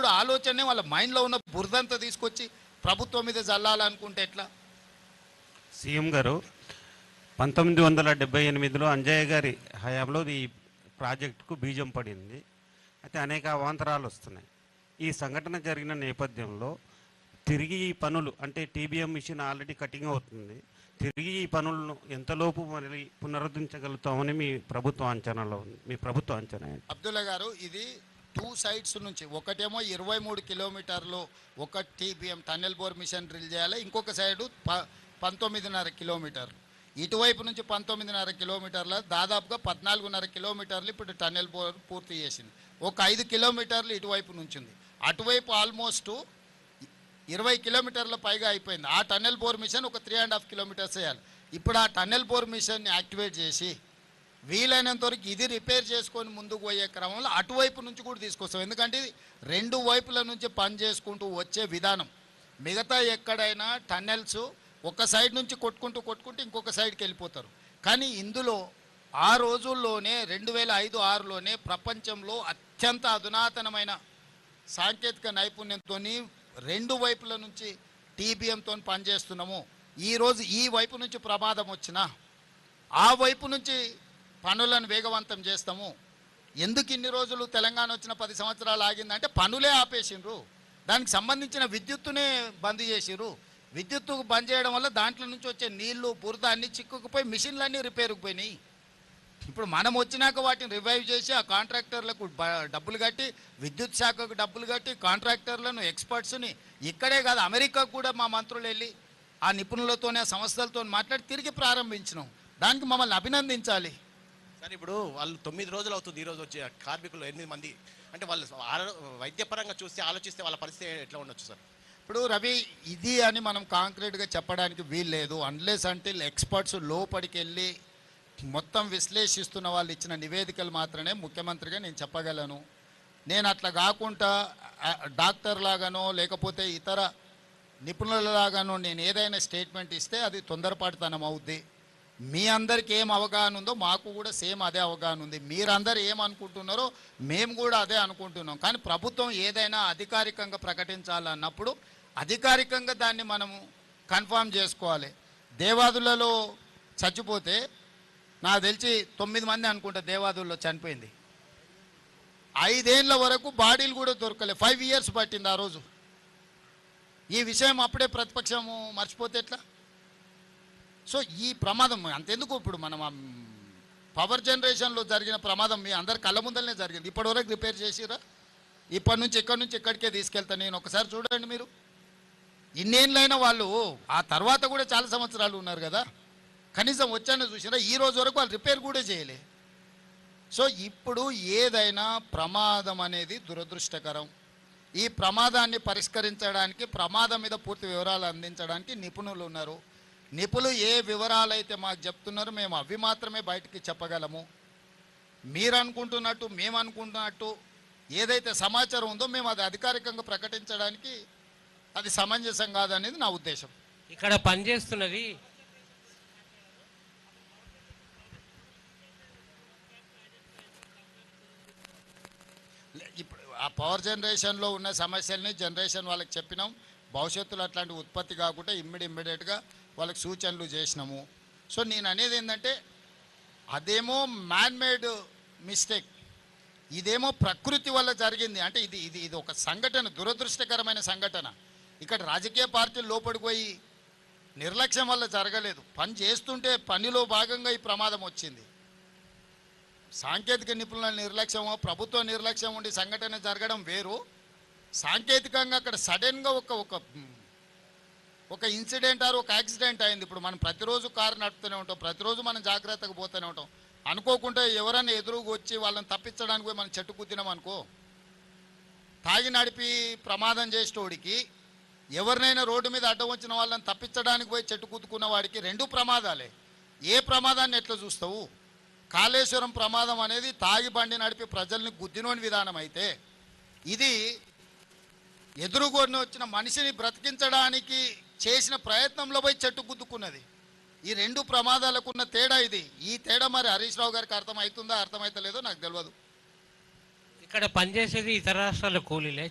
కూడా ఆలోచనే వాళ్ళ మైండ్లో ఉన్న బురదంతా తీసుకొచ్చి ప్రభుత్వం మీద జల్లాలనుకుంటే ఎట్లా? సీఎం గారు 1978లో అంజయ్య గారి హయాంలో ఈ ప్రాజెక్టుకు బీజం పడింది. అయితే అనేక అవాంతరాలు వస్తున్నాయి. ఈ సంఘటన జరిగిన నేపథ్యంలో తిరిగి ఈ పనులు అంటే టీబీఎం మిషన్ ఆల్రెడీ కటింగ్ అవుతుంది, తిరిగి ఈ పనులను ఎంతలోపు మరి పునరుద్ధరించగలుగుతామని మీ ప్రభుత్వ అంచనాలో ఉంది? మీ ప్రభుత్వ అంచనా ఏంటి? అబ్దుల్లా గారు, ఇది 2 సైడ్స్ నుంచి, ఒకటేమో 23 కిలోమీటర్లు ఒక TBM tunnel bore machine drill చేయాలి, ఇంకొక సైడు 19.5 కిలోమీటర్లు. ఇటువైపు నుంచి 19.5 కిలోమీటర్ల, దాదాపుగా 14.5 కిలోమీటర్లు ఇప్పుడు టన్నెల్ బోర్ పూర్తి చేసింది. ఒక 5 కిలోమీటర్లు ఇటువైపు నుంచి ఉంది. అటువైపు ఆల్మోస్ట్ 20 కిలోమీటర్ల పైగా అయిపోయింది. ఆ టన్నెల్ బోర్ మిషన్ ఒక 3.5 కిలోమీటర్స్ వేయాలి. ఇప్పుడు ఆ టన్నెల్ బోర్ మిషన్ని యాక్టివేట్ చేసి వీలైనంత వరకు ఇది రిపేర్ చేసుకొని ముందుకు పోయే క్రమంలో అటువైపు నుంచి కూడా తీసుకొస్తాం. ఎందుకంటే ఇది 2 వైపుల నుంచి పని చేసుకుంటూ వచ్చే విధానం. మిగతా ఎక్కడైనా టన్నెల్స్ ఒక సైడ్ నుంచి కొట్టుకుంటూ ఇంకొక సైడ్కి వెళ్ళిపోతారు. కానీ ఇందులో ఆ రోజుల్లోనే 2005-6లోనే ప్రపంచంలో అత్యంత అధునాతనమైన సాంకేతిక నైపుణ్యంతో 2 వైపుల నుంచి టీబీఎంతో పనిచేస్తున్నాము. ఈరోజు ఈ వైపు నుంచి ప్రమాదం వచ్చినా ఆ వైపు నుంచి పనులను వేగవంతం చేస్తాము. ఎందుకు ఇన్ని రోజులు తెలంగాణ వచ్చిన 10 సంవత్సరాలు ఆగిందంటే పనులే ఆపేసిండ్రు, దానికి సంబంధించిన విద్యుత్తునే బంద్ చేసిర్రు. విద్యుత్తు బంద్ చేయడం వల్ల దాంట్లో నుంచి వచ్చే నీళ్లు బురద అన్నీ చిక్కుకుపోయి మిషన్లన్నీ రిపేర్కి పోయినాయి. ఇప్పుడు మనం వచ్చినాక వాటిని రివైవ్ చేసి ఆ కాంట్రాక్టర్లకు డబ్బులు కట్టి, విద్యుత్ శాఖకు డబ్బులు కట్టి, కాంట్రాక్టర్లను ఎక్స్పర్ట్స్ని ఇక్కడే కాదు అమెరికాకు కూడా మా మంత్రులు వెళ్ళి ఆ నిపుణులతోనే ఆ సంస్థలతో మాట్లాడి తిరిగి ప్రారంభించినాం. దానికి మమ్మల్ని అభినందించాలి. సార్, ఇప్పుడు వాళ్ళు 9 రోజులు అవుతుంది ఈరోజు వచ్చే కార్మికులు 8 మంది, అంటే వాళ్ళు వైద్యపరంగా చూస్తే ఆలోచిస్తే వాళ్ళ పరిస్థితి ఎట్లా ఉండొచ్చు సార్? ఇప్పుడు రవి, ఇది అని మనం కాంక్రీట్గా చెప్పడానికి వీల్లేదు. అన్లెస్ అంటిల్ ఎక్స్పర్ట్స్ లోపలికి వెళ్ళి మొత్తం విశ్లేషిస్తున్న వాళ్ళు ఇచ్చిన నివేదికలు మాత్రమే ముఖ్యమంత్రిగా నేను చెప్పగలను. నేను అట్లా కాకుండా డాక్టర్ లాగానో లేకపోతే ఇతర నిపుణులలాగానో నేను ఏదైనా స్టేట్మెంట్ ఇస్తే అది తొందరపాటుతనం అవుద్ది. మీ అందరికీ ఏం అవగాహన ఉందో మాకు కూడా సేమ్ అదే అవగాహన ఉంది. మీరందరూ ఏమనుకుంటున్నారో మేము కూడా అదే అనుకుంటున్నాం. కానీ ప్రభుత్వం ఏదైనా అధికారికంగా ప్రకటించాలన్నప్పుడు అధికారికంగా దాన్ని మనము కన్ఫామ్ చేసుకోవాలి. దేవాదులలో చచ్చిపోతే నాకు తెలిసి 9 మంది అనుకుంటా దేవాదుల్లో చనిపోయింది. 5 ఏళ్ల వరకు బాడీలు కూడా దొరకలేదు. 5 years పట్టింది ఆ రోజు. ఈ విషయం అప్పుడే ప్రతిపక్షము మర్చిపోతే ఎట్లా? సో ఈ ప్రమాదం అంతెందుకు, ఇప్పుడు మనం పవర్ జనరేషన్లో జరిగిన ప్రమాదం మీ అందరి కళ్ళ ముందరనే జరిగింది. ఇప్పటివరకు రిపేర్ చేసిరా? ఇప్పటి నుంచి ఎక్కడి నుంచి ఎక్కడికే తీసుకెళ్తాను నేను. ఒకసారి చూడండి మీరు. ఇన్నేళ్ళైనా వాళ్ళు ఆ తర్వాత కూడా చాలా సంవత్సరాలు ఉన్నారు కదా, కనీసం వచ్చానో చూసినా ఈ రోజు వరకు వాళ్ళు రిపేర్ కూడా చేయలే. సో ఇప్పుడు ఏదైనా ప్రమాదం అనేది దురదృష్టకరం. ఈ ప్రమాదాన్ని పరిష్కరించడానికి, ప్రమాదం మీద పూర్తి వివరాలు అందించడానికి నిపుణులు ఉన్నారు. నిపుణులు ఏ వివరాలు అయితే మాకు చెప్తున్నారో మేము అవి మాత్రమే బయటికి చెప్పగలము. మీరు అనుకుంటున్నట్టు మేము అనుకుంటున్నట్టు ఏదైతే సమాచారం ఉందో మేము అది అధికారికంగా ప్రకటించడానికి అది సమంజసం కాదనేది నా ఉద్దేశం. ఇక్కడ పనిచేస్తున్నది ఇప్పుడు ఆ పవర్ జనరేషన్లో ఉన్న సమస్యల్ని జనరేషన్ వాళ్ళకి చెప్పినాం. భవిష్యత్తులో అట్లాంటి ఉత్పత్తి కాకుండా ఇమ్మీడియట్గా వాళ్ళకి సూచనలు చేసినాము. సో నేను అనేది ఏంటంటే అదేమో మ్యాన్మేడ్ మిస్టేక్, ఇదేమో ప్రకృతి వల్ల జరిగింది. అంటే ఇది ఇది ఇది ఒక సంఘటన, దురదృష్టకరమైన సంఘటన. ఇక్కడ రాజకీయ పార్టీలు లోపడిపోయి నిర్లక్ష్యం వల్ల జరగలేదు. పని చేస్తుంటే పనిలో భాగంగా ఈ ప్రమాదం వచ్చింది. సాంకేతిక నిపుణుల నిర్లక్ష్యమో ప్రభుత్వ నిర్లక్ష్యం ఉండి సంఘటన జరగడం వేరు. సాంకేతికంగా అక్కడ సడన్గా ఒక ఇన్సిడెంట్ ఆర్ ఒక యాక్సిడెంట్ అయింది. ఇప్పుడు మనం ప్రతిరోజు కారు నడుపుతూనే ఉంటాం, ప్రతిరోజు మనం జాగ్రత్తగా పోతూనే ఉంటాం. అనుకోకుండా ఎవరైనా ఎదురుగా వచ్చి వాళ్ళని తప్పించడానికి పోయి మనం చెట్టు కుద్దినాం అనుకో, తాగి నడిపి ప్రమాదం చేసేటోడికి ఎవరినైనా రోడ్డు మీద అడ్డం వచ్చిన వాళ్ళని తప్పించడానికి పోయి చెట్టు కుద్దుకున్న వాడికి 2 ప్రమాదాలే. ఏ ప్రమాదాన్ని ఎట్లా చూస్తావు? కాళేశ్వరం ప్రమాదం అనేది తాగి బండి నడిపి ప్రజల్ని గుద్దినోని విధానం అయితే, ఇది ఎదురుగొని వచ్చిన మనిషిని బ్రతికించడానికి చేసిన ప్రయత్నంలో పోయి చెట్టు గుద్దుకున్నది. ఈ 2 ప్రమాదాలకు ఉన్న తేడా ఇది. ఈ తేడా మరి హరీష్ రావు గారికి అర్థమవుతుందా అర్థమైతలేదో నాకు తెలియదు. ఇక్కడ పనిచేసేది ఇతర రాష్ట్రాల కూలీలే.